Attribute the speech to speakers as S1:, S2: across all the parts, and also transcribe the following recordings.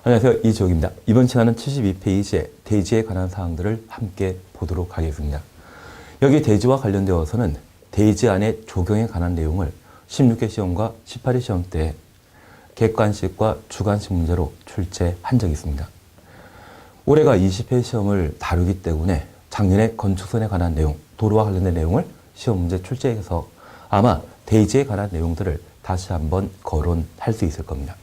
S1: 안녕하세요. 이지옥입니다. 이번 시간은 72페이지의 대지에 관한 사항들을 함께 보도록 하겠습니다. 여기 대지와 관련되어서는 대지 안의 조경에 관한 내용을 16회 시험과 18회 시험 때 객관식과 주관식 문제로 출제한 적이 있습니다. 올해가 20회 시험을 다루기 때문에 작년에 건축선에 관한 내용, 도로와 관련된 내용을 시험 문제 출제해서 아마 대지에 관한 내용들을 다시 한번 거론할 수 있을 겁니다.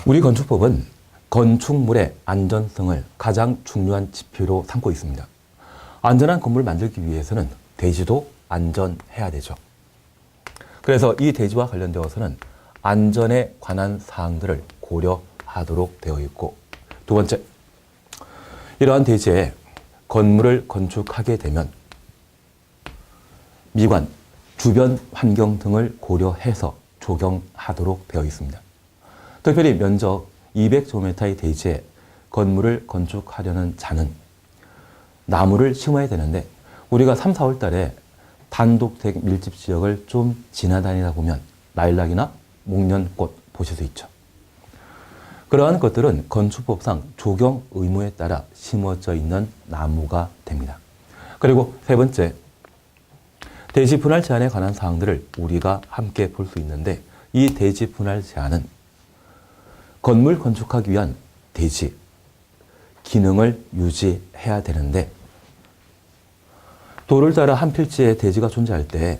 S1: 우리 건축법은 건축물의 안전성을 가장 중요한 지표로 삼고 있습니다. 안전한 건물을 만들기 위해서는 대지도 안전해야 되죠. 그래서 이 대지와 관련되어서는 안전에 관한 사항들을 고려하도록 되어 있고, 두 번째, 이러한 대지에 건물을 건축하게 되면 미관, 주변 환경 등을 고려해서 조경하도록 되어 있습니다. 특별히 면적 200제곱미터의 대지에 건물을 건축하려는 자는 나무를 심어야 되는데, 우리가 3, 4월 달에 단독택 밀집 지역을 좀 지나다니다 보면 라일락이나 목련꽃 보실 수 있죠. 그러한 것들은 건축법상 조경 의무에 따라 심어져 있는 나무가 됩니다. 그리고 세 번째, 대지 분할 제한에 관한 사항들을 우리가 함께 볼 수 있는데, 이 대지 분할 제한은 건물 건축하기 위한 대지, 기능을 유지해야 되는데, 도를 따라 한 필지에 대지가 존재할 때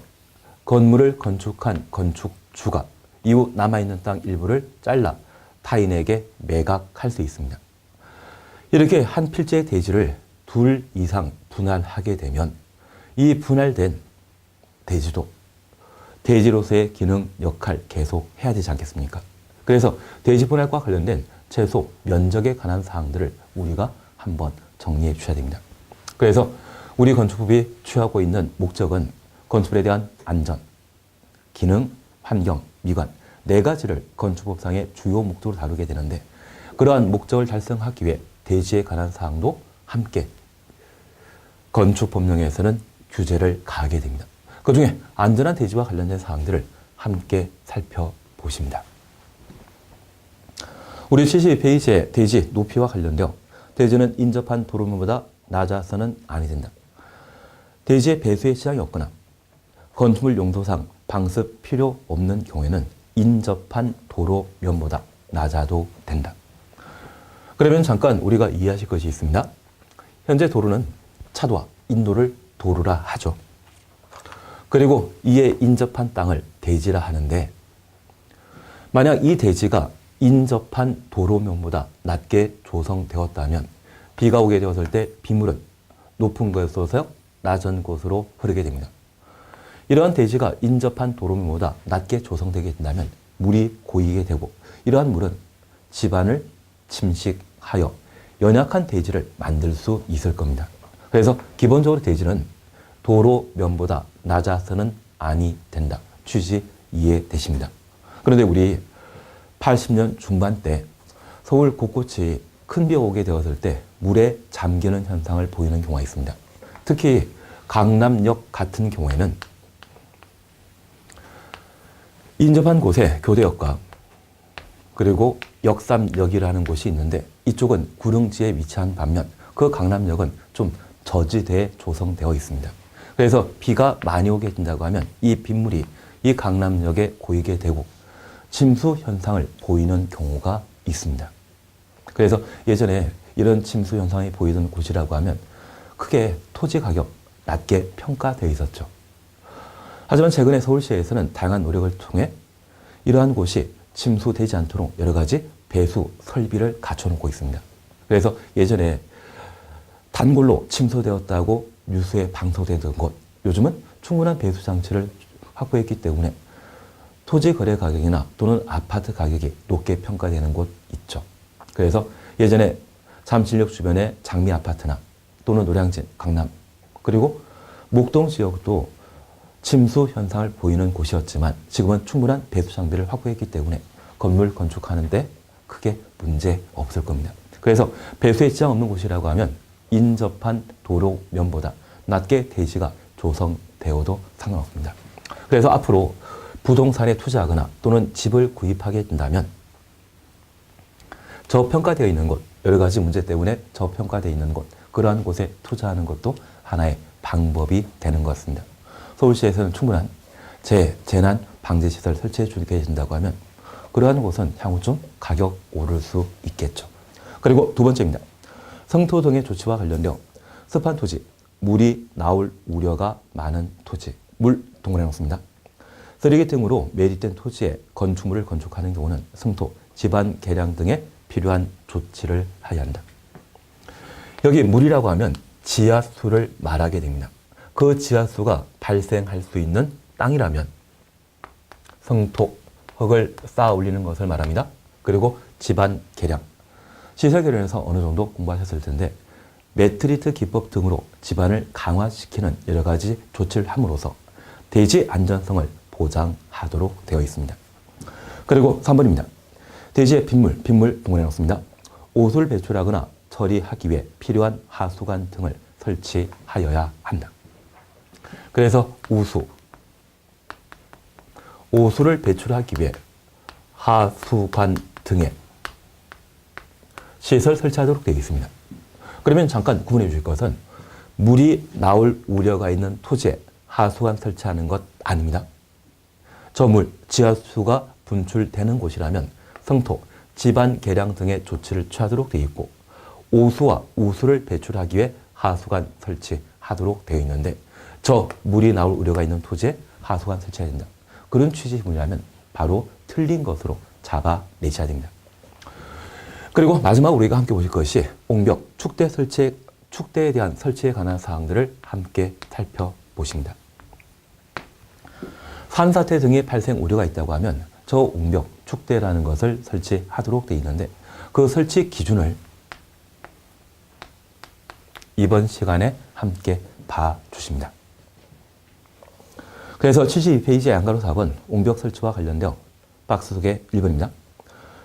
S1: 건물을 건축한 건축주가 이후 남아있는 땅 일부를 잘라 타인에게 매각할 수 있습니다. 이렇게 한 필지의 대지를 둘 이상 분할하게 되면 이 분할된 대지도 대지로서의 기능, 역할 계속 해야 되지 않겠습니까? 그래서 대지 분할과 관련된 최소 면적에 관한 사항들을 우리가 한번 정리해 주셔야 됩니다. 그래서 우리 건축법이 취하고 있는 목적은 건축물에 대한 안전, 기능, 환경, 미관 네 가지를 건축법상의 주요 목적으로 다루게 되는데, 그러한 목적을 달성하기 위해 대지에 관한 사항도 함께 건축법령에서는 규제를 가하게 됩니다. 그 중에 안전한 대지와 관련된 사항들을 함께 살펴보십니다. 우리 72페이지의 대지 높이와 관련되어 대지는 인접한 도로면보다 낮아서는 아니 된다. 대지의 배수의 시장이 없거나 건축물 용도상 방습 필요 없는 경우에는 인접한 도로면보다 낮아도 된다. 그러면 잠깐 우리가 이해하실 것이 있습니다. 현재 도로는 차도와 인도를 도로라 하죠. 그리고 이에 인접한 땅을 대지라 하는데, 만약 이 대지가 인접한 도로면보다 낮게 조성되었다면 비가 오게 되었을 때 빗물은 높은 곳에서 낮은 곳으로 흐르게 됩니다. 이러한 대지가 인접한 도로면보다 낮게 조성되게 된다면 물이 고이게 되고, 이러한 물은 집안을 침식하여 연약한 대지를 만들 수 있을 겁니다. 그래서 기본적으로 대지는 도로면보다 낮아서는 아니 된다. 취지 이해되십니다. 그런데 우리 80년 중반 때 서울 곳곳이 큰 비가 오게 되었을 때 물에 잠기는 현상을 보이는 경우가 있습니다. 특히 강남역 같은 경우에는 인접한 곳에 교대역과 그리고 역삼역이라는 곳이 있는데, 이쪽은 구릉지에 위치한 반면 그 강남역은 좀 저지대에 조성되어 있습니다. 그래서 비가 많이 오게 된다고 하면 이 빗물이 이 강남역에 고이게 되고 침수 현상을 보이는 경우가 있습니다. 그래서 예전에 이런 침수 현상이 보이던 곳이라고 하면 크게 토지 가격 낮게 평가되어 있었죠. 하지만 최근에 서울시에서는 다양한 노력을 통해 이러한 곳이 침수되지 않도록 여러 가지 배수 설비를 갖춰놓고 있습니다. 그래서 예전에 단골로 침수되었다고 뉴스에 방송되던 곳, 요즘은 충분한 배수 장치를 확보했기 때문에 토지 거래 가격이나 또는 아파트 가격이 높게 평가되는 곳 있죠. 그래서 예전에 잠실역 주변의 장미 아파트나 또는 노량진, 강남, 그리고 목동 지역도 침수 현상을 보이는 곳이었지만 지금은 충분한 배수 장비를 확보했기 때문에 건물 건축하는데 크게 문제 없을 겁니다. 그래서 배수에 지장 없는 곳이라고 하면 인접한 도로면보다 낮게 대지가 조성되어도 상관없습니다. 그래서 앞으로 부동산에 투자하거나 또는 집을 구입하게 된다면 저평가되어 있는 곳, 여러 가지 문제 때문에 저평가되어 있는 곳, 그러한 곳에 투자하는 것도 하나의 방법이 되는 것 같습니다. 서울시에서는 충분한 재난 방지시설 설치해 주게 된다고 하면 그러한 곳은 향후 좀 가격 오를 수 있겠죠. 그리고 두 번째입니다. 성토 등의 조치와 관련되어 습한 토지, 물이 나올 우려가 많은 토지, 물 동원해 놓습니다. 쓰레기 등으로 매립된 토지에 건축물을 건축하는 경우는 성토, 지반 개량 등에 필요한 조치를 하여야 한다. 여기 물이라고 하면 지하수를 말하게 됩니다. 그 지하수가 발생할 수 있는 땅이라면 성토, 흙을 쌓아 올리는 것을 말합니다. 그리고 지반 개량. 시설 개량에서 어느 정도 공부하셨을 텐데 매트리트 기법 등으로 지반을 강화시키는 여러 가지 조치를 함으로써 대지 안전성을 보장하도록 되어 있습니다. 그리고 3번입니다. 대지의 빗물 동원해 놓습니다. 오수를 배출하거나 처리하기 위해 필요한 하수관 등을 설치하여야 한다. 그래서 오수를 배출하기 위해 하수관 등에 시설 설치하도록 되어 있습니다. 그러면 잠깐 구분해 주실 것은 물이 나올 우려가 있는 토지에 하수관 설치하는 것 아닙니다. 저 물, 지하수가 분출되는 곳이라면 성토, 지반 개량 등의 조치를 취하도록 되어 있고 오수와 우수를 배출하기 위해 하수관 설치하도록 되어 있는데 저 물이 나올 우려가 있는 토지에 하수관 설치해야 된다. 그런 취지문이라면 바로 틀린 것으로 잡아내셔야 됩니다. 그리고 마지막 우리가 함께 보실 것이 옹벽, 축대에 대한 설치에 관한 사항들을 함께 살펴보십니다. 산사태 등의 발생 우려가 있다고 하면 저 옹벽, 축대라는 것을 설치하도록 되어 있는데 그 설치 기준을 이번 시간에 함께 봐주십니다. 그래서 72페이지의 양가로 4번 옹벽 설치와 관련되어 박스 속에 1번입니다.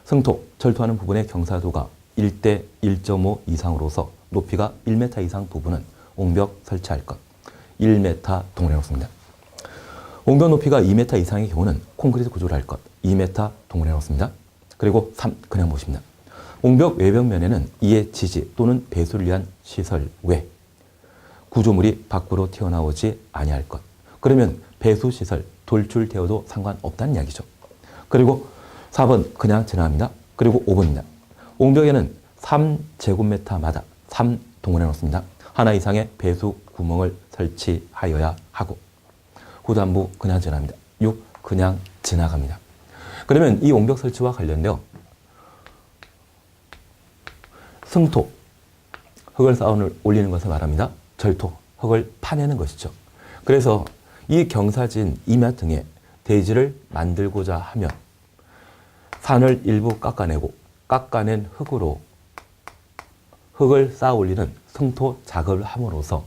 S1: 성토, 절토하는 부분의 경사도가 1대 1.5 이상으로서 높이가 1m 이상 부분은 옹벽 설치할 것. 1m 동원해 놓습니다. 옹벽 높이가 2m 이상의 경우는 콘크리트 구조를 할 것. 2m 동원해 놓습니다. 그리고 3, 그냥 보십니다. 옹벽 외벽면에는 이의 지지 또는 배수를 위한 시설 외 구조물이 밖으로 튀어나오지 아니할 것. 그러면 배수시설, 돌출되어도 상관없다는 이야기죠. 그리고 4번 그냥 지나갑니다. 그리고 5번입니다. 옹벽에는 3제곱미터마다 3 동원해 놓습니다. 하나 이상의 배수 구멍을 설치하여야 하고 후단부 그냥 지나갑니다. 6 그냥 지나갑니다. 그러면 이 옹벽 설치와 관련되어 승토, 흙을 쌓아 올리는 것을 말합니다. 절토, 흙을 파내는 것이죠. 그래서 이 경사진 임야 등에 대지를 만들고자 하면 산을 일부 깎아내고 깎아낸 흙으로 흙을 쌓아 올리는 승토 작업을 함으로써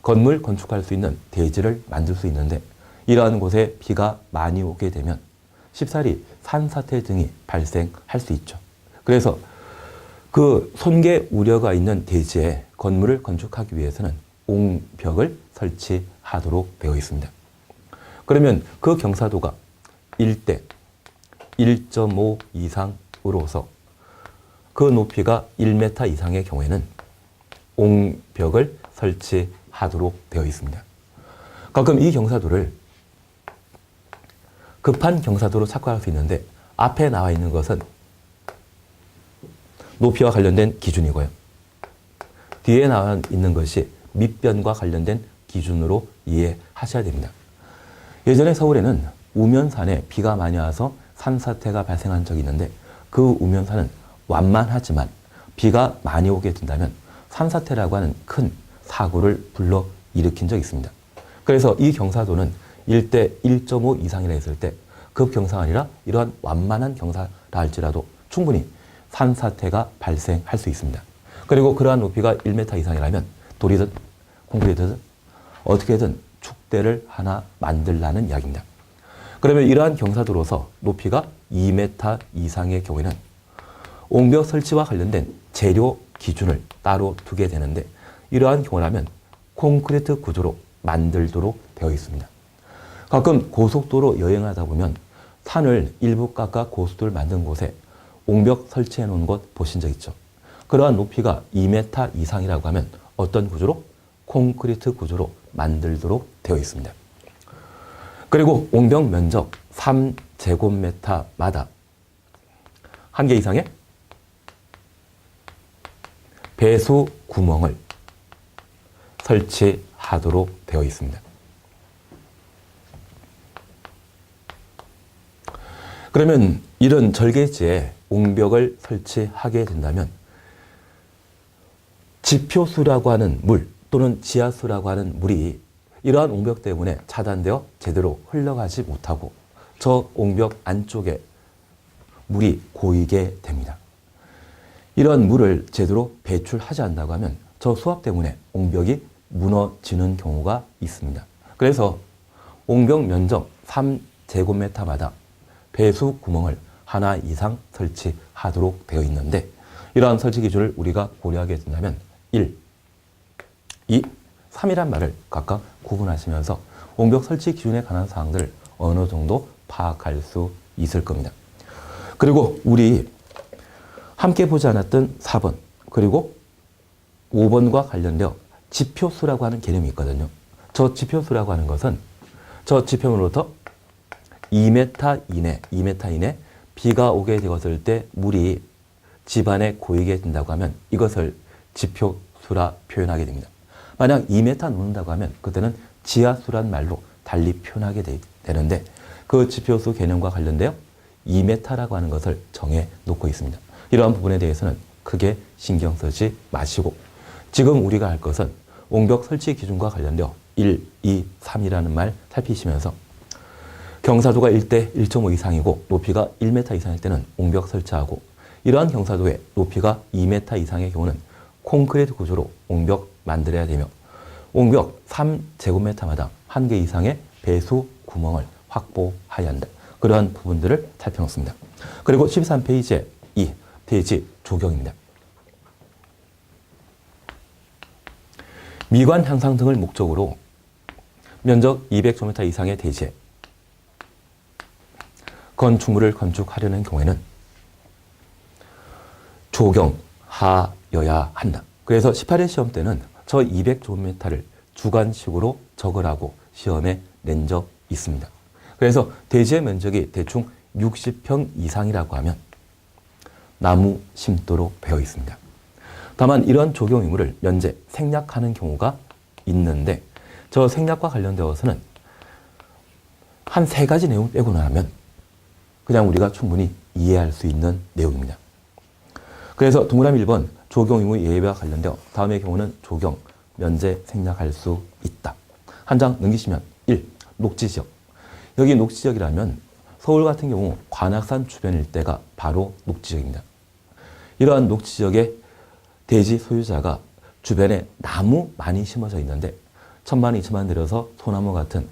S1: 건물 건축할 수 있는 대지를 만들 수 있는데 이러한 곳에 비가 많이 오게 되면 쉽사리 산사태 등이 발생할 수 있죠. 그래서 그 손괴 우려가 있는 대지에 건물을 건축하기 위해서는 옹벽을 설치하도록 되어 있습니다. 그러면 그 경사도가 1대 1.5 이상으로서 그 높이가 1m 이상의 경우에는 옹벽을 설치하도록 되어 있습니다. 가끔 이 경사도를 급한 경사도로 착각할 수 있는데 앞에 나와 있는 것은 높이와 관련된 기준이고요. 뒤에 나와 있는 것이 밑변과 관련된 기준으로 이해하셔야 됩니다. 예전에 서울에는 우면산에 비가 많이 와서 산사태가 발생한 적이 있는데 그 우면산은 완만하지만 비가 많이 오게 된다면 산사태라고 하는 큰 사고를 불러 일으킨 적이 있습니다. 그래서 이 경사도는 1대 1.5 이상이라 했을 때 급경사가 아니라 이러한 완만한 경사라 할지라도 충분히 산사태가 발생할 수 있습니다. 그리고 그러한 높이가 1m 이상이라면 돌이든 콘크리트든 어떻게든 축대를 하나 만들라는 이야기입니다. 그러면 이러한 경사도로서 높이가 2m 이상의 경우에는 옹벽 설치와 관련된 재료 기준을 따로 두게 되는데 이러한 경우라면 콘크리트 구조로 만들도록 되어 있습니다. 가끔 고속도로 여행하다 보면 산을 일부 깎아 고속도로를 만든 곳에 옹벽 설치해 놓은 곳 보신 적 있죠? 그러한 높이가 2m 이상이라고 하면 어떤 구조로? 콘크리트 구조로 만들도록 되어 있습니다. 그리고 옹벽 면적 3제곱미터마다 한 개 이상의 배수 구멍을 설치하도록 되어 있습니다. 그러면 이런 절개지에 옹벽을 설치하게 된다면 지표수라고 하는 물 또는 지하수라고 하는 물이 이러한 옹벽 때문에 차단되어 제대로 흘러가지 못하고 저 옹벽 안쪽에 물이 고이게 됩니다. 이런 물을 제대로 배출하지 않는다고 하면 저 수압 때문에 옹벽이 무너지는 경우가 있습니다. 그래서 옹벽 면적 3제곱미터마다 배수 구멍을 하나 이상 설치하도록 되어 있는데 이러한 설치 기준을 우리가 고려하게 된다면 1, 2, 3이란 말을 각각 구분하시면서 옹벽 설치 기준에 관한 사항들을 어느 정도 파악할 수 있을 겁니다. 그리고 우리 함께 보지 않았던 4번 그리고 5번과 관련되어 지표수라고 하는 개념이 있거든요. 저 지표수라고 하는 것은 저 지표면으로부터 2m 이내 비가 오게 되었을 때 물이 집안에 고이게 된다고 하면 이것을 지표수라 표현하게 됩니다. 만약 2m 넘는다고 하면 그때는 지하수란 말로 달리 표현하게 되는데 그 지표수 개념과 관련되어 2m라고 하는 것을 정해 놓고 있습니다. 이러한 부분에 대해서는 크게 신경 쓰지 마시고 지금 우리가 할 것은 옹벽 설치 기준과 관련되어 1, 2, 3이라는 말 살피시면서 경사도가 1대 1.5 이상이고 높이가 1m 이상일 때는 옹벽 설치하고 이러한 경사도의 높이가 2m 이상의 경우는 콘크리트 구조로 옹벽 만들어야 되며 옹벽 3제곱미터마다 한 개 이상의 배수 구멍을 확보해야 한다. 그러한 부분들을 살펴놓습니다. 그리고 13페이지에 이 대지 조경입니다. 미관 향상 등을 목적으로 면적 200제곱미터 이상의 대지에 건축물을 건축하려는 경우에는 조경하여야 한다. 그래서 18회 시험 때는 저 200제곱미터를 주관식으로 적으라고 시험에 낸 적 있습니다. 그래서 대지의 면적이 대충 60평 이상이라고 하면 나무 심도록 되어 있습니다. 다만 이런 조경 의무를 면제 생략하는 경우가 있는데 저 생략과 관련되어서는 한 3가지 내용 빼고는 하면 그냥 우리가 충분히 이해할 수 있는 내용입니다. 그래서 동그라미 1번 조경 의무 예외와 관련되어 다음의 경우는 조경 면제 생략할 수 있다. 한 장 넘기시면 1. 녹지지역. 여기 녹지지역이라면 서울 같은 경우 관악산 주변 일대가 바로 녹지지역입니다. 이러한 녹지지역의 대지 소유자가 주변에 나무 많이 심어져 있는데 1,000만, 2,000만 들여서 소나무 같은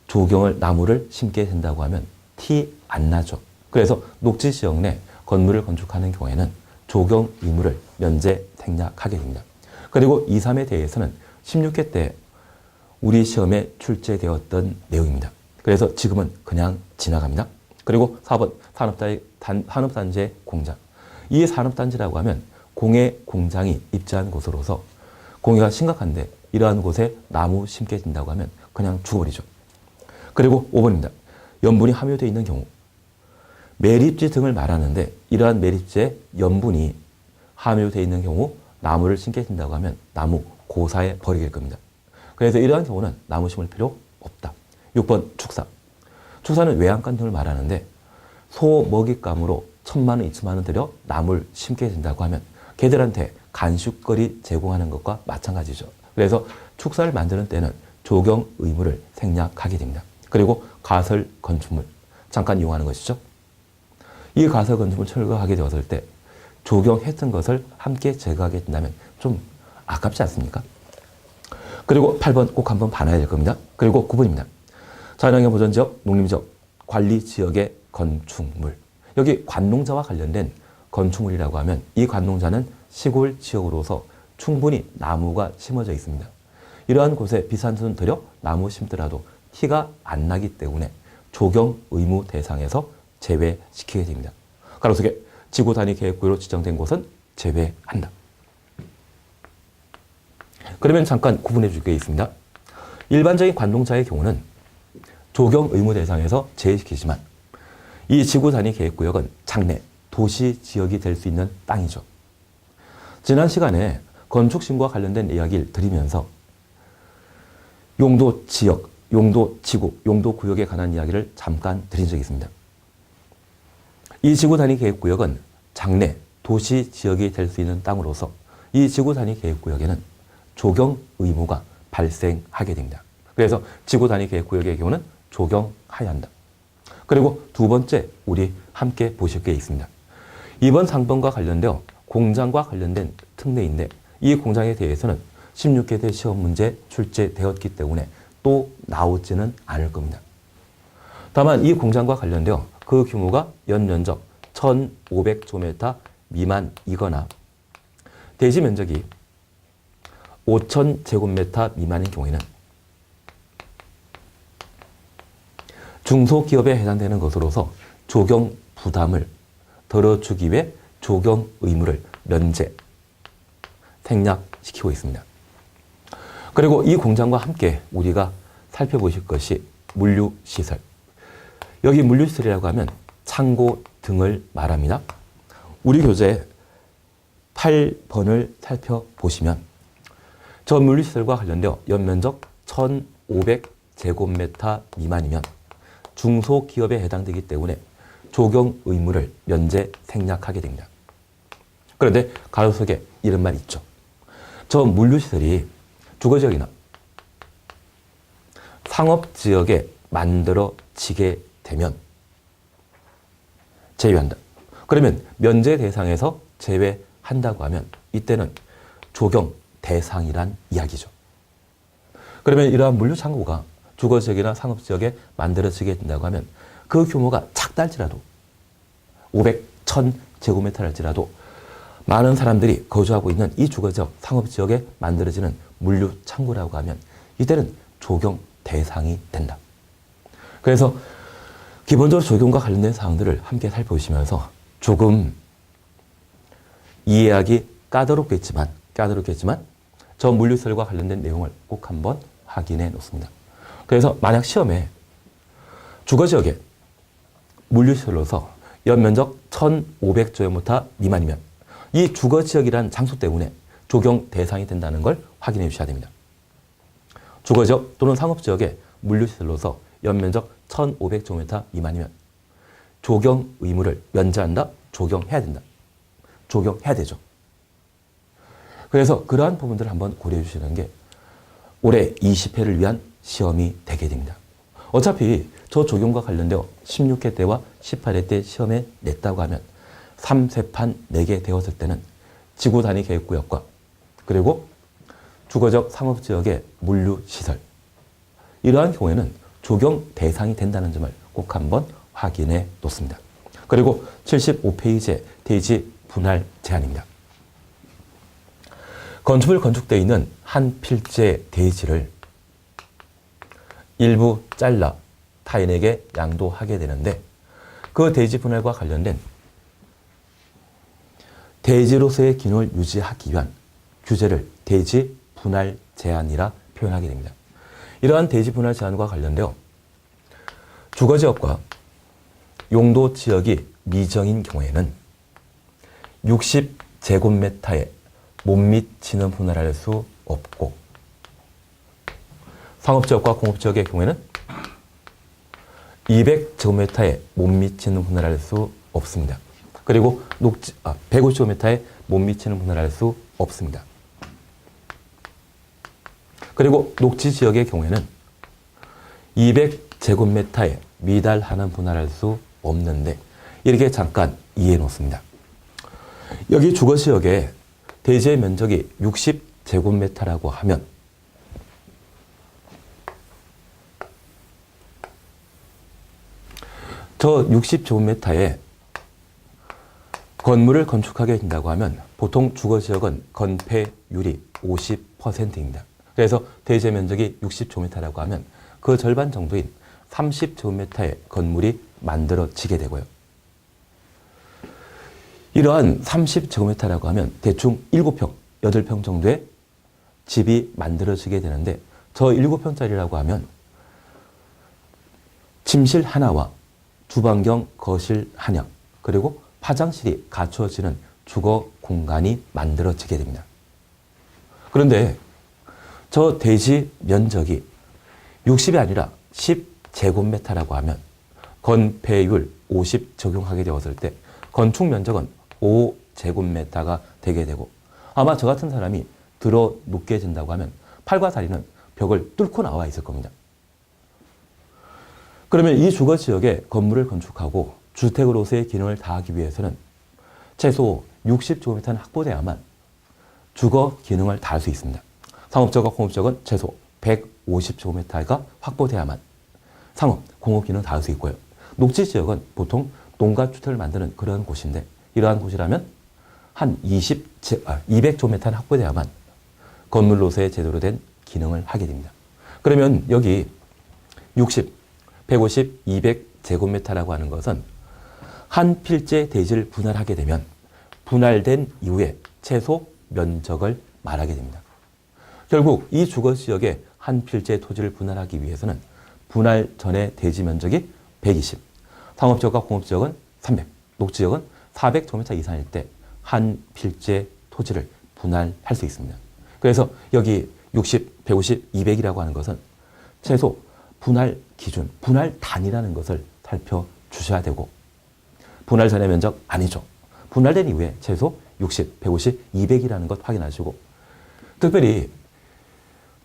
S1: 조경을 나무를 심게 된다고 하면 티 안 나죠. 그래서 녹지지역 내 건물을 건축하는 경우에는 조경 의무를 면제 생략하게 됩니다. 그리고 2, 3에 대해서는 16회 때 우리 시험에 출제되었던 내용입니다. 그래서 지금은 그냥 지나갑니다. 그리고 4번 산업단지의 공장. 이 산업단지라고 하면 공해 공장이 입지한 곳으로서 공해가 심각한데 이러한 곳에 나무 심게 된다고 하면 그냥 죽어버리죠. 그리고 5번입니다. 염분이 함유되어 있는 경우. 매립지 등을 말하는데 이러한 매립지에 염분이 함유되어 있는 경우 나무를 심게 된다고 하면 나무 고사에 버리게 될 겁니다. 그래서 이러한 경우는 나무 심을 필요 없다. 6번 축사. 축사는 외양간 등을 말하는데 소 먹잇감으로 1,000만 원, 2,000만 원 들여 나무를 심게 된다고 하면 개들한테 간식거리 제공하는 것과 마찬가지죠. 그래서 축사를 만드는 때는 조경 의무를 생략하게 됩니다. 그리고 가설 건축물. 잠깐 이용하는 것이죠. 이 가설 건축물 철거하게 되었을 때 조경했던 것을 함께 제거하게 된다면 좀 아깝지 않습니까? 그리고 8번 꼭 한번 봐놔야 될 겁니다. 그리고 9번입니다. 자연환경 보전지역, 농림지역, 관리지역의 건축물. 여기 관농자와 관련된 건축물이라고 하면 이 관농자는 시골 지역으로서 충분히 나무가 심어져 있습니다. 이러한 곳에 비싼 돈 들여 나무 심더라도 티가 안 나기 때문에 조경 의무 대상에서 제외시키게 됩니다. 가로 속에 지구 단위 계획구역으로 지정된 곳은 제외한다. 그러면 잠깐 구분해 줄 게 있습니다. 일반적인 관동차의 경우는 조경 의무 대상에서 제외시키지만 이 지구 단위 계획구역은 장래, 도시 지역이 될 수 있는 땅이죠. 지난 시간에 건축 신고와 관련된 이야기를 드리면서 용도 지역, 용도 지구, 용도 구역에 관한 이야기를 잠깐 드린 적이 있습니다. 이 지구 단위 계획구역은 장래, 도시 지역이 될 수 있는 땅으로서 이 지구 단위 계획구역에는 조경 의무가 발생하게 됩니다. 그래서 지구 단위 계획구역의 경우는 조경해야 한다. 그리고 두 번째, 우리 함께 보실 게 있습니다. 이번 상번과 관련되어 공장과 관련된 특례인데 이 공장에 대해서는 16회 대 시험 문제 출제되었기 때문에 또 나오지는 않을 겁니다. 다만 이 공장과 관련되어 그 규모가 연면적 1,500제곱미터 미만이거나 대지 면적이 5,000제곱미터 미만인 경우에는 중소기업에 해당되는 것으로서 조경 부담을 덜어주기 위해 조경 의무를 면제, 생략시키고 있습니다. 그리고 이 공장과 함께 우리가 살펴보실 것이 물류시설. 여기 물류시설이라고 하면 창고 등을 말합니다. 우리 교재 8번을 살펴보시면 저 물류시설과 관련되어 연면적 1,500제곱미터 미만이면 중소기업에 해당되기 때문에 조경 의무를 면제 생략하게 됩니다. 그런데 가로 속에 이런 말이 있죠. 저 물류시설이 주거지역이나 상업지역에 만들어지게 되면 제외한다. 그러면 면제 대상에서 제외한다고 하면 이때는 조경 대상이란 이야기죠. 그러면 이러한 물류창고가 주거지역이나 상업지역에 만들어지게 된다고 하면 그 규모가 작달지라도 500, 1000제곱미터랄지라도 많은 사람들이 거주하고 있는 이 주거지역, 상업지역에 만들어지는 물류창고라고 하면 이때는 조경 대상이 된다. 그래서 기본적으로 조경과 관련된 사항들을 함께 살펴보시면서 조금 이해하기 까다롭겠지만 저 물류시설과 관련된 내용을 꼭 한번 확인해 놓습니다. 그래서 만약 시험에 주거지역에 물류시설로서 연면적 1,500제곱미터 미만이면 이 주거지역이라는 장소 때문에 조경 대상이 된다는 걸 확인해 주셔야 됩니다. 주거지역 또는 상업지역에 물류시설로서 연면적 1,500제곱미터 미만이면 조경 의무를 면제한다? 조경해야 된다. 조경해야 되죠. 그래서 그러한 부분들을 한번 고려해 주시는 게 올해 20회를 위한 시험이 되게 됩니다. 어차피 저 조경과 관련되어 16회 때와 18회 때 시험에 냈다고 하면 3세판 내게 되었을 때는 지구 단위 계획구역과 그리고 주거적 상업지역의 물류시설 이러한 경우에는 조경 대상이 된다는 점을 꼭 한번 확인해 놓습니다. 그리고 75페이지의 대지 분할 제한입니다. 건축물 건축되어 있는 한 필지의 대지를 일부 잘라 타인에게 양도하게 되는데 그 대지 분할과 관련된 대지로서의 기능을 유지하기 위한 규제를 대지 분할 제한이라 표현하게 됩니다. 이러한 대지 분할 제한과 관련되어 주거지역과 용도 지역이 미정인 경우에는 60제곱미터에 못 미치는 분할할 수 없고 상업지역과 공업지역의 경우에는 200제곱미터에 못 미치는 분할할 수 없습니다. 그리고 150제곱미터에 못 미치는 분할할 수 없습니다. 그리고 녹지 지역의 경우에는 200제곱미터에 미달하는 분할할 수 없는데 이렇게 잠깐 이해해 놓습니다. 여기 주거지역에 대지의 면적이 60제곱미터라고 하면 저 60제곱미터에 건물을 건축하게 된다고 하면 보통 주거지역은 건폐율이 50%입니다. 그래서 대지 면적이 60제곱미터라고 하면 그 절반 정도인 30제곱미터의 건물이 만들어지게 되고요. 이러한 30제곱미터라고 하면 대충 7평, 8평 정도의 집이 만들어지게 되는데 저 7평짜리라고 하면 침실 하나와 주방경 거실 하나 그리고 화장실이 갖추어지는 주거 공간이 만들어지게 됩니다. 그런데 저 대지 면적이 60이 아니라 10제곱미터라고 하면 건폐율 50 적용하게 되었을 때 건축 면적은 5제곱미터가 되게 되고 아마 저 같은 사람이 들어 눕게 된다고 하면 팔과 다리는 벽을 뚫고 나와 있을 겁니다. 그러면 이 주거 지역에 건물을 건축하고 주택으로서의 기능을 다하기 위해서는 최소 60제곱미터는 확보돼야만 주거 기능을 다할 수 있습니다. 상업적과 공업적은 최소 150제곱미터가 확보돼야만 상업, 공업 기능을 다할 수 있고요. 녹지 지역은 보통 농가주택을 만드는 그런 곳인데 이러한 곳이라면 한 200제곱미터는 확보돼야만 건물로서의 제대로 된 기능을 하게 됩니다. 그러면 여기 60, 150, 200제곱미터라고 하는 것은 한 필지 대지를 분할하게 되면 분할된 이후에 최소 면적을 말하게 됩니다. 결국 이 주거지역의 한 필지의 토지를 분할하기 위해서는 분할 전의 대지 면적이 120, 상업지역과 공업지역은 300, 녹지역은 400제곱미터 이상일 때 한 필지의 토지를 분할할 수 있습니다. 그래서 여기 60, 150, 200이라고 하는 것은 최소 분할 기준, 분할 단위라는 것을 살펴주셔야 되고 분할 전의 면적 아니죠. 분할된 이후에 최소 60, 150, 200이라는 것 확인하시고 특별히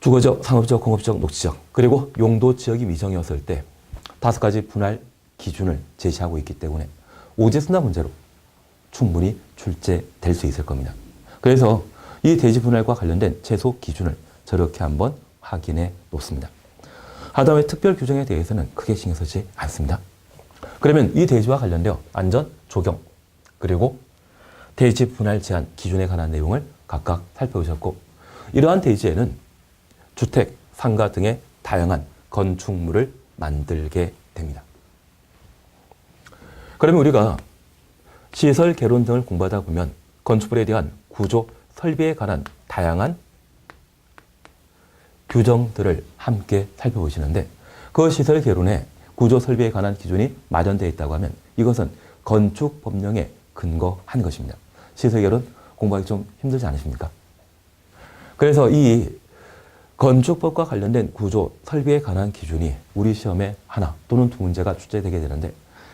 S1: 주거지역, 상업지역, 공업지역, 녹지지역 그리고 용도지역이 미정이었을 때 5가지 분할 기준을 제시하고 있기 때문에 오지순나 문제로 충분히 출제될 수 있을 겁니다. 그래서 이 대지 분할과 관련된 최소 기준을 저렇게 한번 확인해 놓습니다. 하다못해 특별 규정에 대해서는 크게 신경 쓰지 않습니다. 그러면 이 대지와 관련되어 안전, 조경, 그리고 대지 분할 제한 기준에 관한 내용을 각각 살펴보셨고 이러한 대지에는 주택, 상가 등의 다양한 건축물을 만들게 됩니다. 그러면 우리가 시설 개론 등을 공부하다 보면 건축물에 대한 구조, 설비에 관한 다양한 규정들을 함께 살펴보시는데 그 시설 개론에 구조, 설비에 관한 기준이 마련되어 있다고 하면 이것은 건축 법령에 근거한 것입니다. 시설 개론 공부하기 좀 힘들지 않으십니까? 그래서 이 건축법과 관련된 구조, 설비에 관한 기준이 우리 시험에 하나 또는 두 문제가 출제되게 되는데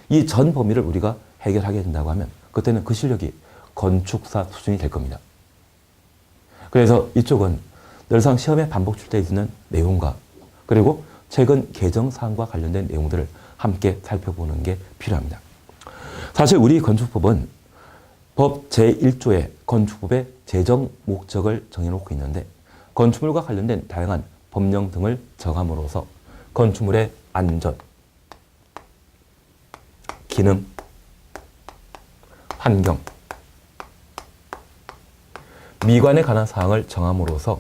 S1: 이 전 범위를 우리가 해결하게 된다고 하면 그때는 그 실력이 건축사 수준이 될 겁니다. 그래서 이쪽은 늘상 시험에 반복 출제되는 내용과 그리고 최근 개정사항과 관련된 내용들을 함께 살펴보는 게 필요합니다. 사실 우리 건축법은 법 제1조에 건축법의 제정 목적을 정해놓고 있는데 건축물과 관련된 다양한 법령 등을 정함으로써 건축물의 안전, 기능, 환경, 미관에 관한 사항을 정함으로써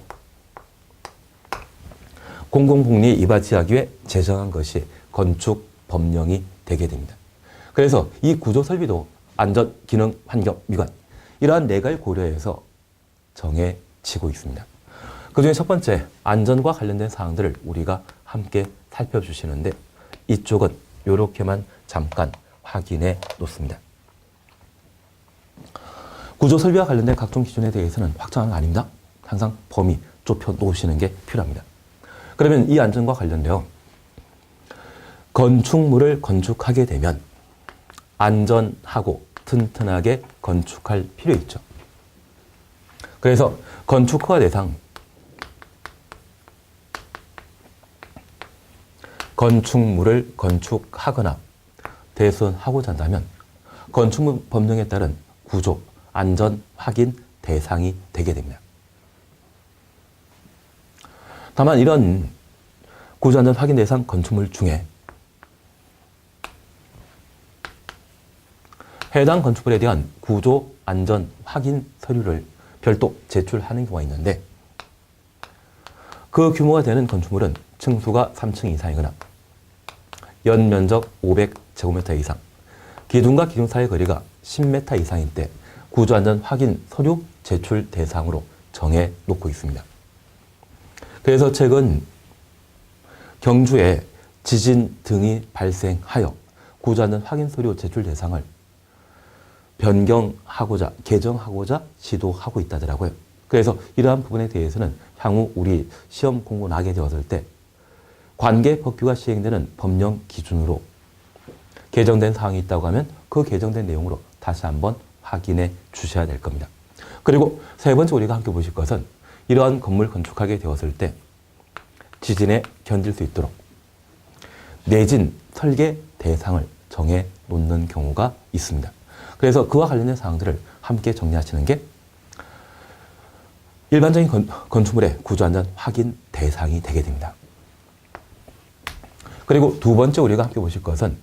S1: 공공복리에 이바지하기 위해 제정한 것이 건축 법령이 되게 됩니다. 그래서 이 구조 설비도 안전, 기능, 환경, 미관 이러한 내각을 고려해서 정해지고 있습니다. 그 중에 첫 번째 안전과 관련된 사항들을 우리가 함께 살펴주시는데 이쪽은 이렇게만 잠깐 확인해 놓습니다. 구조 설비와 관련된 각종 기준에 대해서는 확정한 거 아닙니다. 항상 범위 좁혀 놓으시는 게 필요합니다. 그러면 이 안전과 관련되어 건축물을 건축하게 되면 안전하고 튼튼하게 건축할 필요 있죠. 그래서 건축허가 대상 건축물을 건축하거나 대손하고자 한다면 건축물 법령에 따른 구조, 안전 확인 대상이 되게 됩니다. 다만 이런 구조 안전 확인 대상 건축물 중에 해당 건축물에 대한 구조 안전 확인 서류를 별도 제출하는 경우가 있는데 그 규모가 되는 건축물은 층수가 3층 이상이거나 연면적 500제곱미터 이상, 기둥과 기둥 사이의 거리가 10m 이상일 때 구조안전 확인 서류 제출 대상으로 정해 놓고 있습니다. 그래서 최근 경주에 지진 등이 발생하여 구조안전 확인 서류 제출 대상을 변경하고자, 개정하고자 시도하고 있다더라고요. 그래서 이러한 부분에 대해서는 향후 우리 시험 공부 나게 되었을 때 관계 법규가 시행되는 법령 기준으로 개정된 사항이 있다고 하면 그 개정된 내용으로 다시 한번 확인해 주셔야 될 겁니다. 그리고 세 번째 우리가 함께 보실 것은 이러한 건물 건축하게 되었을 때 지진에 견딜 수 있도록 내진 설계 대상을 정해 놓는 경우가 있습니다. 그래서 그와 관련된 사항들을 함께 정리하시는 게 일반적인 건축물의 구조안전 확인 대상이 되게 됩니다. 그리고 두 번째 우리가 함께 보실 것은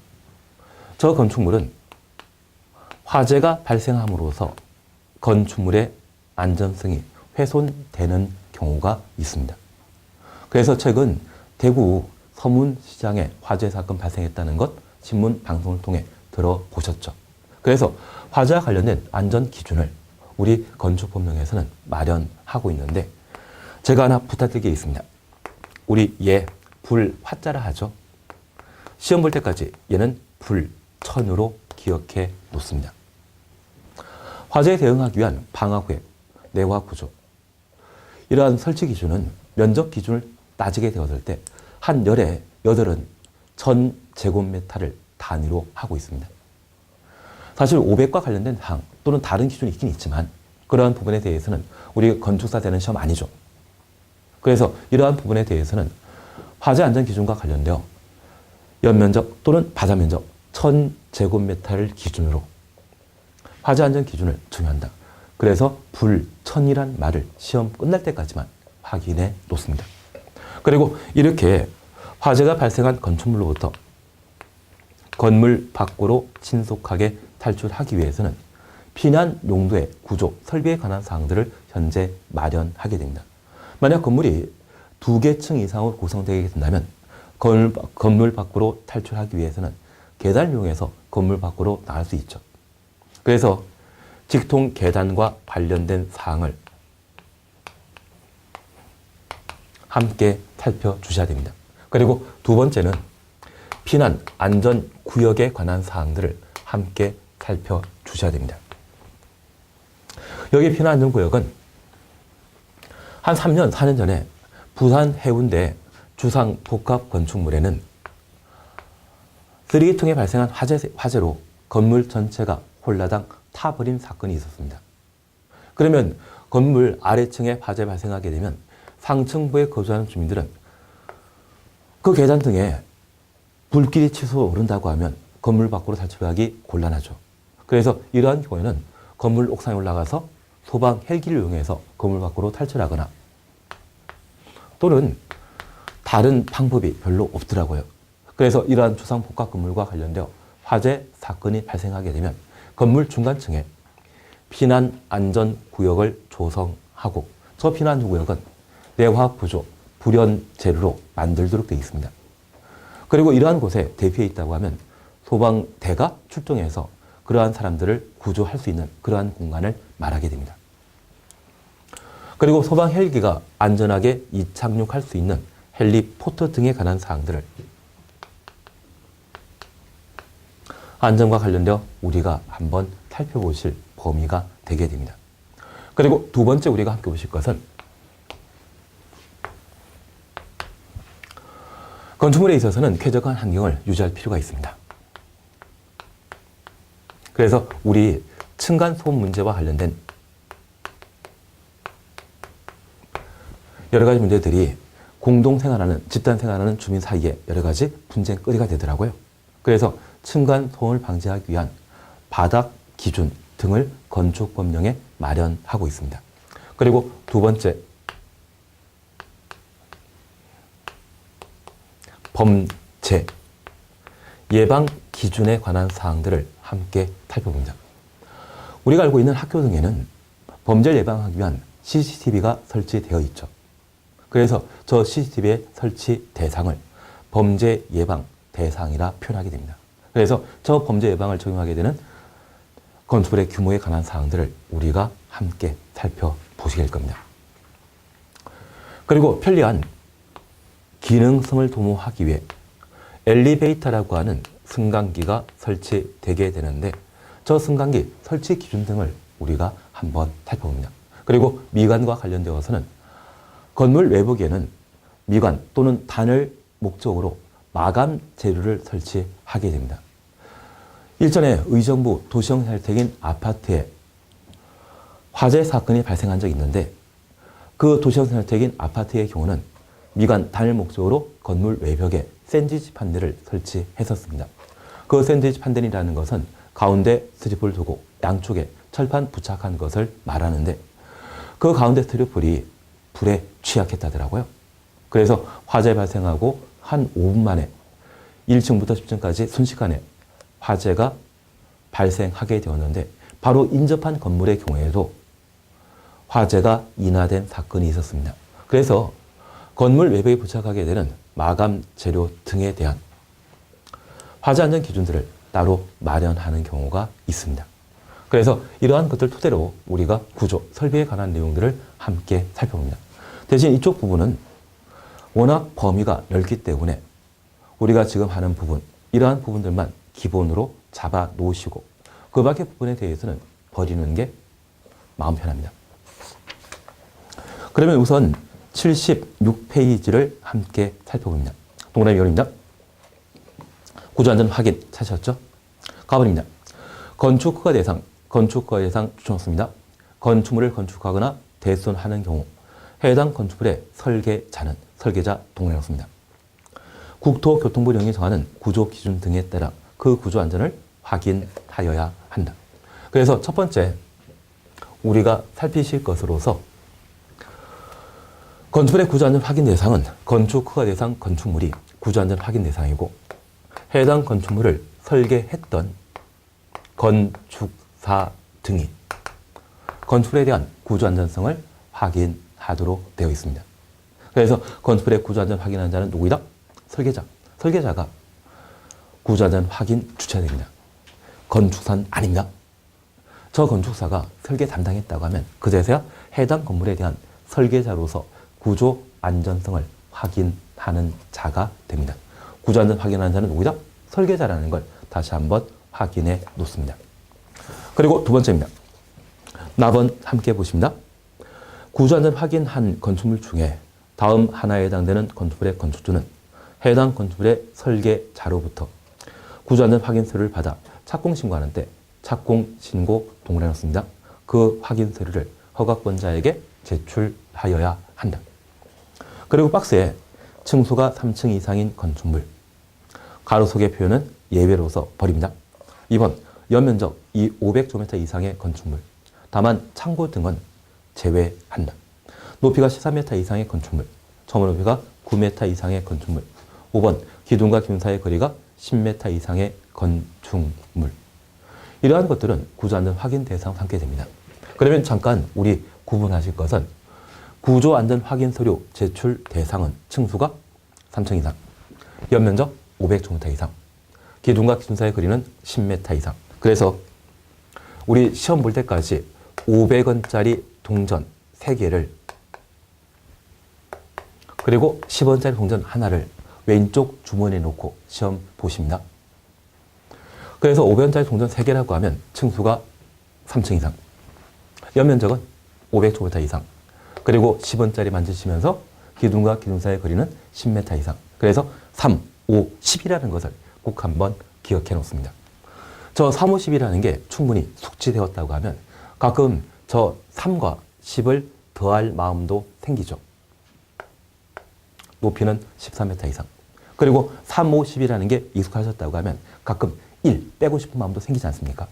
S1: 저 건축물은 화재가 발생함으로써 건축물의 안전성이 훼손되는 경우가 있습니다. 그래서 최근 대구 서문시장에 화재 사건 발생했다는 것 신문 방송을 통해 들어보셨죠. 그래서 화재와 관련된 안전 기준을 우리 건축법령에서는 마련하고 있는데 제가 하나 부탁드릴 게 있습니다. 우리 불 화자라 하죠. 시험 볼 때까지 얘는 불천으로 기억해 놓습니다. 화재에 대응하기 위한 방화 후에 내화 구조. 이러한 설치 기준은 면적 기준을 따지게 되었을 때 한 열의 8은 1000제곱미터를 단위로 하고 있습니다. 사실 500과 관련된 사항 또는 다른 기준이 있긴 있지만 그러한 부분에 대해서는 우리 건축사 되는 시험 아니죠. 그래서 이러한 부분에 대해서는 화재 안전 기준과 관련되어 연면적 또는 바자면적 1000제곱미터를 기준으로 화재 안전 기준을 정한다. 그래서 불천이란 말을 시험 끝날 때까지만 확인해 놓습니다. 그리고 이렇게 화재가 발생한 건축물로부터 건물 밖으로 신속하게 탈출하기 위해서는 피난 용도의 구조, 설비에 관한 사항들을 현재 마련하게 됩니다. 만약 건물이 2개 층 이상으로 구성되게 된다면 건물 밖으로 탈출하기 위해서는 계단을 이용해서 건물 밖으로 나갈 수 있죠. 그래서 직통 계단과 관련된 사항을 함께 살펴주셔야 됩니다. 그리고 두 번째는 피난 안전 구역에 관한 사항들을 함께 살펴주셔야 됩니다. 여기 피난 안전 구역은 한 3년, 4년 전에 부산 해운대 주상 복합 건축물에는 쓰레기통에 발생한 화재로 건물 전체가 홀라당 타버린 사건이 있었습니다. 그러면 건물 아래층에 화재 발생하게 되면 상층부에 거주하는 주민들은 그 계단 등에 불길이 치솟아 오른다고 하면 건물 밖으로 탈출하기 곤란하죠. 그래서 이러한 경우에는 건물 옥상에 올라가서 소방 헬기를 이용해서 건물 밖으로 탈출하거나 또는 다른 방법이 별로 없더라고요. 그래서 이러한 주상 복합 건물과 관련되어 화재 사건이 발생하게 되면 건물 중간층에 피난 안전 구역을 조성하고 저 피난 안전 구역은 내화 부조, 불연 재료로 만들도록 되어 있습니다. 그리고 이러한 곳에 대피해 있다고 하면 소방대가 출동해서 그러한 사람들을 구조할 수 있는 그러한 공간을 말하게 됩니다. 그리고 소방 헬기가 안전하게 이착륙할 수 있는 헬리포트 등에 관한 사항들을 안전과 관련되어 우리가 한번 살펴보실 범위가 되게 됩니다. 그리고 두 번째 우리가 함께 보실 것은 건축물에 있어서는 쾌적한 환경을 유지할 필요가 있습니다. 그래서 우리 층간소음 문제와 관련된 여러 가지 문제들이 공동생활하는, 집단생활하는 주민 사이에 여러 가지 분쟁거리가 되더라고요. 그래서 층간소음을 방지하기 위한 바닥 기준 등을 건축법령에 마련하고 있습니다. 그리고 두 번째, 범죄, 예방 기준에 관한 사항들을 함께 살펴봅니다. 우리가 알고 있는 학교 등에는 범죄를 예방하기 위한 CCTV가 설치되어 있죠. 그래서 저 CCTV의 설치 대상을 범죄 예방 대상이라 표현하게 됩니다. 그래서 저 범죄 예방을 적용하게 되는 건축물의 규모에 관한 사항들을 우리가 함께 살펴보시게 될 겁니다. 그리고 편리한 기능성을 도모하기 위해 엘리베이터라고 하는 승강기가 설치되게 되는데 저 승강기 설치 기준 등을 우리가 한번 살펴봅니다. 그리고 미관과 관련되어서는 건물 외부에는 미관 또는 단을 목적으로 마감 재료를 설치하게 됩니다. 일전에 의정부 도시형 혜택인 아파트에 화재 사건이 발생한 적이 있는데 그 도시형 혜택인 아파트의 경우는 미관 단일 목적으로 건물 외벽에 샌드위치 판넬을 설치했었습니다. 그 샌드위치 판넬이라는 것은 가운데 스트립을 두고 양쪽에 철판 부착한 것을 말하는데 그 가운데 스트립이 불에 취약했다더라고요. 그래서 화재 발생하고 한 5분 만에 1층부터 10층까지 순식간에 화재가 발생하게 되었는데 바로 인접한 건물의 경우에도 화재가 인하된 사건이 있었습니다. 그래서 건물 외벽에 부착하게 되는 마감 재료 등에 대한 화재 안전 기준들을 따로 마련하는 경우가 있습니다. 그래서 이러한 것들 토대로 우리가 구조, 설비에 관한 내용들을 함께 살펴봅니다. 대신 이쪽 부분은 워낙 범위가 넓기 때문에 우리가 지금 하는 부분, 이러한 부분들만 기본으로 잡아 놓으시고 그 밖의 부분에 대해서는 버리는 게 마음 편합니다. 그러면 우선 76페이지를 함께 살펴봅니다. 동그라미 열립니다. 구조안전 확인 찾으셨죠? 가번입니다. 건축허가 대상 추천했습니다. 건축물을 건축하거나 대손하는 경우 해당 건축물의 설계자는 설계자 동그라미였습니다. 국토교통부령이 정하는 구조 기준 등에 따라 그 구조 안전을 확인하여야 한다. 그래서 첫 번째 우리가 살피실 것으로서 건축물의 구조안전 확인 대상은 건축허가 대상 건축물이 구조안전 확인 대상이고 해당 건축물을 설계했던 건축사 등이 건축물에 대한 구조안전성을 확인하도록 되어 있습니다. 그래서 건축물의 구조안전 확인하는 자는 누구이다? 설계자. 설계자가 구조안전 확인 주체됩니다. 건축사는 아닙니다. 저 건축사가 설계 담당했다고 하면 그제서야 해당 건물에 대한 설계자로서 구조 안전성을 확인하는 자가 됩니다. 구조 안전 확인하는 자는 누구이다? 설계자라는 걸 다시 한번 확인해 놓습니다. 그리고 두 번째입니다. 나번 함께 보십니다. 구조 안전 확인한 건축물 중에 다음 하나에 해당되는 건축물의 건축주는 해당 건축물의 설계자로부터 구조 안전 확인서를 받아 착공 신고하는 때 착공 신고 동그라미 넣습니다. 그 확인 서류를 허가권자에게 제출하여야 한다. 그리고 박스에 층수가 3층 이상인 건축물 가로속의 표현은 예외로서 버립니다. 2번 연면적 500제곱미터 이상의 건축물 다만 창고 등은 제외한다. 높이가 13m 이상의 건축물 처음 높이가 9m 이상의 건축물 5번 기둥과 기둥 사이의 거리가 10m 이상의 건축물 이러한 것들은 구조안전 확인 대상 삼게 됩니다. 그러면 잠깐 우리 구분하실 것은 구조안전 확인 서류 제출 대상은 층수가 3층 이상, 연면적 500제곱미터 이상, 기둥과 기둥 사이의 거리는 10m 이상. 그래서 우리 시험 볼 때까지 500원짜리 동전 3개를 그리고 10원짜리 동전 하나를 왼쪽 주머니에 놓고 시험 보십니다. 그래서 500원짜리 동전 3개라고 하면 층수가 3층 이상, 연면적은 500제곱미터 이상, 그리고 10원짜리 만지시면서 기둥과 기둥 사이의 거리는 10m 이상. 그래서 3, 5, 10이라는 것을 꼭 한번 기억해 놓습니다. 저 3, 5, 10이라는 게 충분히 숙지되었다고 하면 가끔 저 3과 10을 더할 마음도 생기죠. 높이는 13m 이상. 그리고 3, 5, 10이라는 게 익숙하셨다고 하면 가끔 1 빼고 싶은 마음도 생기지 않습니까?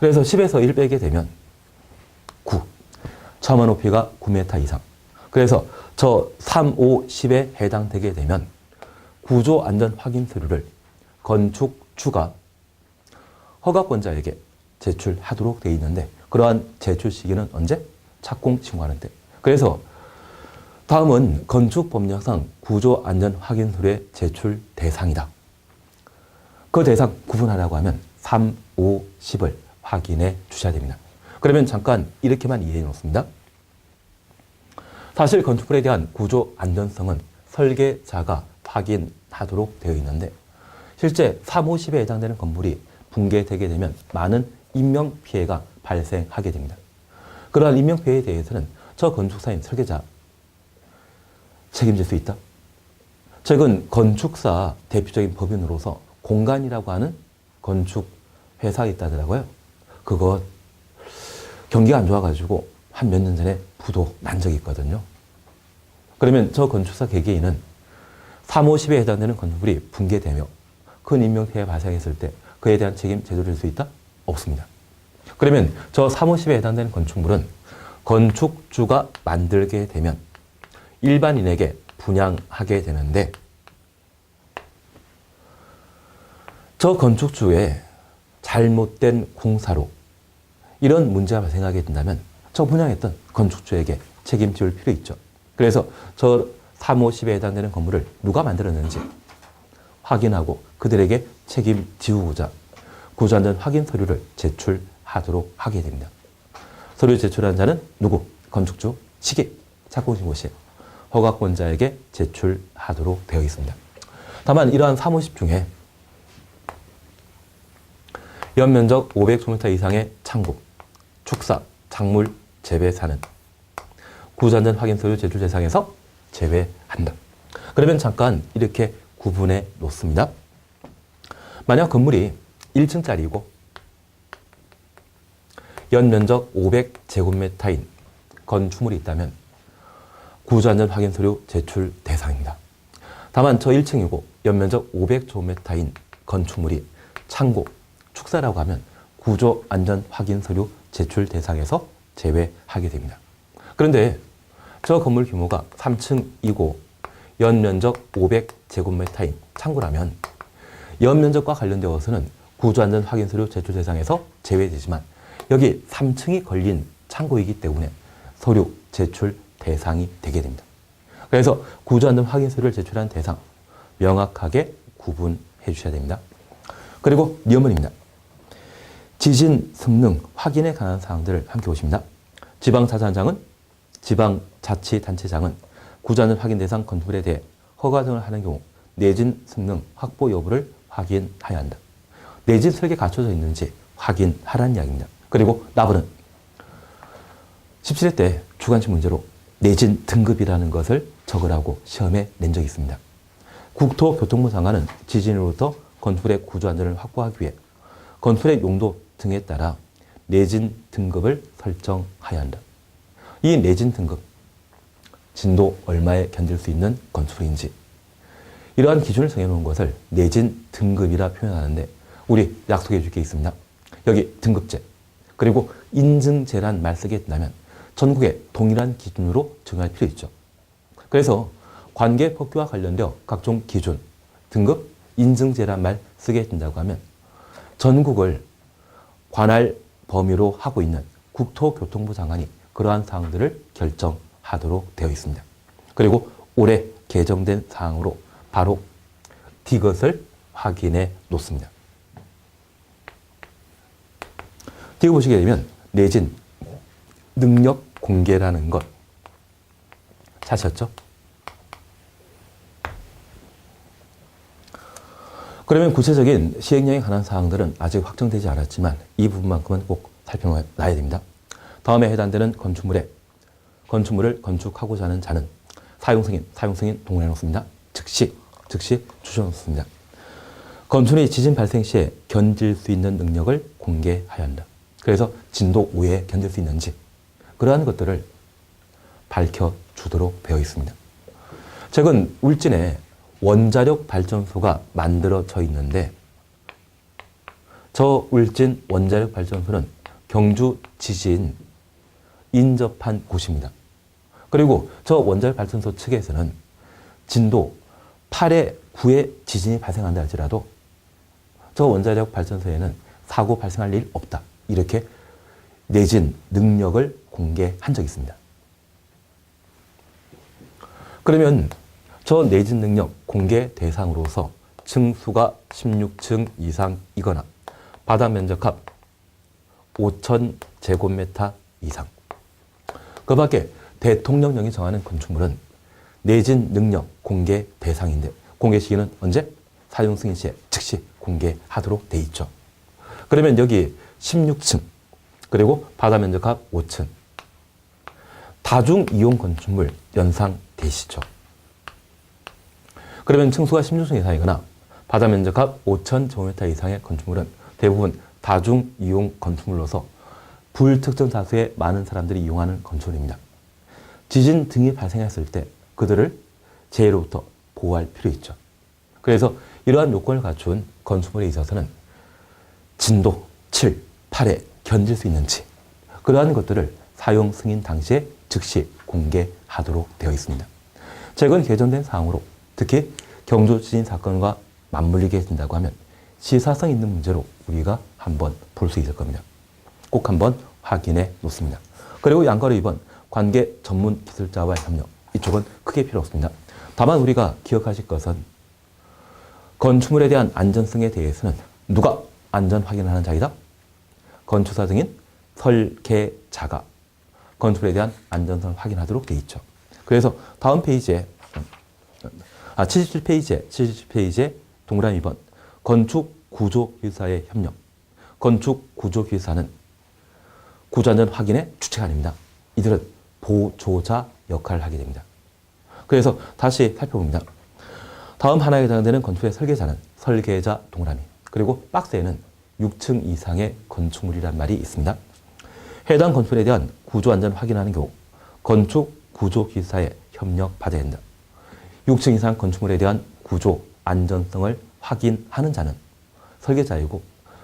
S1: 그래서 10에서 1 빼게 되면 9. 처마 높이가 9m 이상. 그래서 저 3, 5, 10에 해당되게 되면 구조 안전 확인 서류를 건축주가 허가권자에게 제출하도록 되어 있는데 그러한 제출 시기는 언제? 착공 신고하는 때. 그래서 다음은 건축법령상 구조 안전 확인 서류의 제출 대상이다. 그 대상 구분하라고 하면 3, 5, 10을 확인해 주셔야 됩니다. 그러면 잠깐 이렇게만 이해해 놓습니다. 사실 건축물에 대한 구조 안전성은 설계자가 확인하도록 되어 있는데 실제 3, 5, 10에 해당되는 건물이 붕괴되게 되면 많은 인명피해가 발생하게 됩니다. 그러한 인명피해에 대해서는 저 건축사인 설계자 책임질 수 있다? 최근 건축사 대표적인 법인으로서 공간이라고 하는 건축회사가 있다더라고요. 그거 경기가 안 좋아가지고 한 몇 년 전에 부도 난 적이 있거든요. 그러면 저 건축사 개개인은 3, 5, 10에 해당되는 건물이 붕괴되며 큰 인명피해가 발생했을 때 그에 대한 책임 제도를 질 수 있다? 없습니다. 그러면 저 3, 5, 10에 해당되는 건축물은 건축주가 만들게 되면 일반인에게 분양하게 되는데 저 건축주의 잘못된 공사로 이런 문제가 발생하게 된다면 저 분양했던 건축주에게 책임질 필요 있죠. 그래서 저 3, 5, 10에 해당되는 건물을 누가 만들었는지 확인하고 그들에게 책임지우고자 구조안전 확인 서류를 제출하도록 하게 됩니다. 서류 제출한 자는 누구? 건축주, 시기, 착공신고시, 허가권자에게 제출하도록 되어 있습니다. 다만 이러한 사무실 중에 연면적 500제곱미터 이상의 창고, 축사, 작물 재배사는 구조안전 확인 서류 제출 대상에서 제외한다. 그러면 잠깐 이렇게 구분해 놓습니다. 만약 건물이 1층짜리이고 연면적 500제곱미터인 건축물이 있다면 구조안전 확인 서류 제출 대상입니다. 다만 저 1층이고 연면적 500제곱미터인 건축물이 창고, 축사라고 하면 구조안전 확인 서류 제출 대상에서 제외하게 됩니다. 그런데 저 건물 규모가 3층이고 연면적 500제곱미터인 창고라면 연면적과 관련되어서는 구조안전 확인 서류 제출 대상에서 제외되지만 여기 3층이 걸린 창고이기 때문에 서류 제출 대상이 되게 됩니다. 그래서 구조안전 확인 서류를 제출한 대상 명확하게 구분해 주셔야 됩니다. 그리고 뉘어문입니다. 지진 성능 확인에 관한 사항들을 함께 보십니다. 지방자치단체장은 구조안전 확인 대상 건물에 대해 허가 등을 하는 경우 내진 성능 확보 여부를 확인해야 한다. 내진 설계 갖춰져 있는지 확인하라는 이야기입니다. 그리고 나부는 17회 때 주관식 문제로 내진 등급이라는 것을 적으라고 시험에 낸 적이 있습니다. 국토교통부 장관은 지진으로부터 건축물의 구조안전을 확보하기 위해 건축물의 용도 등에 따라 내진 등급을 설정해야 한다. 이 내진 등급, 진도 얼마에 견딜 수 있는 건축물인지 이러한 기준을 정해놓은 것을 내진 등급이라 표현하는데 우리 약속해 줄 게 있습니다. 여기 등급제 그리고 인증제란 말 쓰게 된다면 전국에 동일한 기준으로 정할 필요 있죠. 그래서 관계법규와 관련되어 각종 기준, 등급, 인증제란 말 쓰게 된다고 하면 전국을 관할 범위로 하고 있는 국토교통부 장관이 그러한 사항들을 결정하도록 되어 있습니다. 그리고 올해 개정된 사항으로 바로 이것을 확인해 놓습니다. 뒤에 보시게 되면 내진 능력 공개라는 것 찾으셨죠? 그러면 구체적인 시행령에 관한 사항들은 아직 확정되지 않았지만 이 부분만큼은 꼭 살펴놔야 됩니다. 다음에 해당되는 건축물을 건축하고자 하는 자는 사용승인 동원해 놓습니다. 즉시 주셔놓습니다. 건축물이 지진 발생 시에 견딜 수 있는 능력을 공개해야 한다. 그래서 진도 5에 견딜 수 있는지 그러한 것들을 밝혀주도록 되어 있습니다. 최근 울진에 원자력 발전소가 만들어져 있는데 저 울진 원자력 발전소는 경주 지진 인접한 곳입니다. 그리고 저 원자력 발전소 측에서는 진도 8에 9에 지진이 발생한다 할지라도 저 원자력 발전소에는 사고 발생할 일 없다. 이렇게 내진 능력을 공개한 적이 있습니다. 그러면 저 내진 능력 공개 대상으로서 층수가 16층 이상이거나 바닥 면적합 5,000제곱미터 이상. 그 밖에 대통령령이 정하는 건축물은 내진 능력 공개 대상인데 공개 시기는 언제? 사용 승인 시에 즉시 공개하도록 돼 있죠. 그러면 여기 16층 그리고 바닥 면적합 5층 다중 이용 건축물 연상되시죠. 그러면 층수가 16층 이상이거나 바닥 면적합 5,000제곱미터 이상의 건축물은 대부분 다중 이용 건축물로서 불특정 다수의 많은 사람들이 이용하는 건축물입니다. 지진 등이 발생했을 때 그들을 재해로부터 보호할 필요 있죠. 그래서 이러한 요건을 갖춘 건축물에 있어서는 진도 7, 8에 견딜 수 있는지 그러한 것들을 사용 승인 당시에 즉시 공개하도록 되어 있습니다. 최근 개정된 사항으로 특히 경주 지진 사건과 맞물리게 된다고 하면 시사성 있는 문제로 우리가 한번 볼 수 있을 겁니다. 꼭 한번 확인해 놓습니다. 그리고 양가로 2번 관계 전문 기술자와의 협력. 이쪽은 크게 필요 없습니다. 다만 우리가 기억하실 것은 건축물에 대한 안전성에 대해서는 누가 안전 확인하는 자이다? 건축사 등인 설계자가 건축물에 대한 안전성을 확인하도록 되어 있죠. 그래서 다음 페이지에 77페이지에 동그라미 2번 건축구조기술사의 협력. 건축구조기술사는 구조안전 확인의 주체가 아닙니다. 이들은 보조자 역할을 하게 됩니다. 그래서 다시 살펴봅니다. 다음 하나에 해당되는 건축의 설계자는 설계자 동그라미 그리고 박스에는 6층 이상의 건축물이란 말이 있습니다. 해당 건축물에 대한 구조안전 확인하는 경우 건축구조기술사의 협력받아야 된다. 6층 이상 건축물에 대한 구조 안전성을 확인하는 자는 설계자이고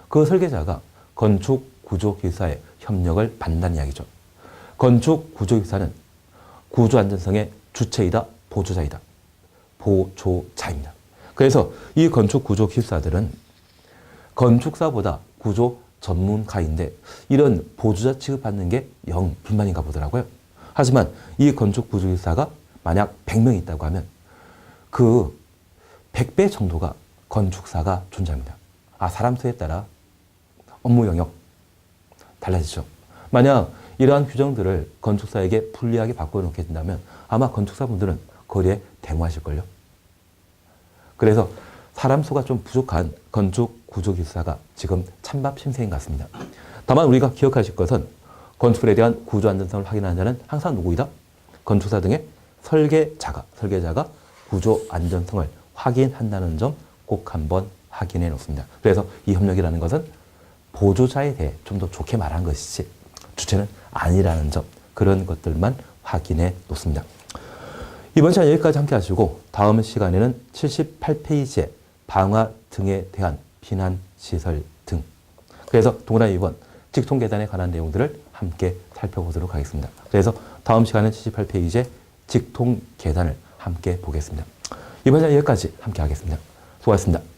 S1: 그 설계자가 건축구조기술사의 협력을 받는다는 이야기죠. 건축구조기술사는 구조안전성의 주체이다, 보조자이다. 보조자입니다. 그래서 이 건축구조기술사들은 건축사보다 구조 전문가인데 이런 보조자 취급받는 게 영 불만인가 보더라고요. 하지만 이 건축구조기술사가 만약 100명 있다고 하면 그 100배 정도가 건축사가 존재합니다. 사람 수에 따라 업무 영역 달라지죠. 만약 이러한 규정들을 건축사에게 불리하게 바꿔놓게 된다면 아마 건축사분들은 거리에 대모하실걸요. 그래서 사람 수가 좀 부족한 건축구조기술사가 지금 찬밥 신세인 것 같습니다. 다만 우리가 기억하실 것은 건축물에 대한 구조안전성을 확인하는 자는 항상 누구이다? 건축사 등의 설계자가 구조안전성을 확인한다는 점 꼭 한번 확인해 놓습니다. 그래서 이 협력이라는 것은 보조자에 대해 좀 더 좋게 말한 것이지 주체는 아니라는 점 그런 것들만 확인해 놓습니다. 이번 시간 여기까지 함께 하시고 다음 시간에는 78페이지에 방화 등에 대한避難시설 등 그래서 동그라미 2번 직통계단에 관한 내용들을 함께 살펴보도록 하겠습니다. 그래서 다음 시간은 78페이지에 직통계단을 함께 보겠습니다. 이번 시간 여기까지 함께 하겠습니다. 수고하셨습니다.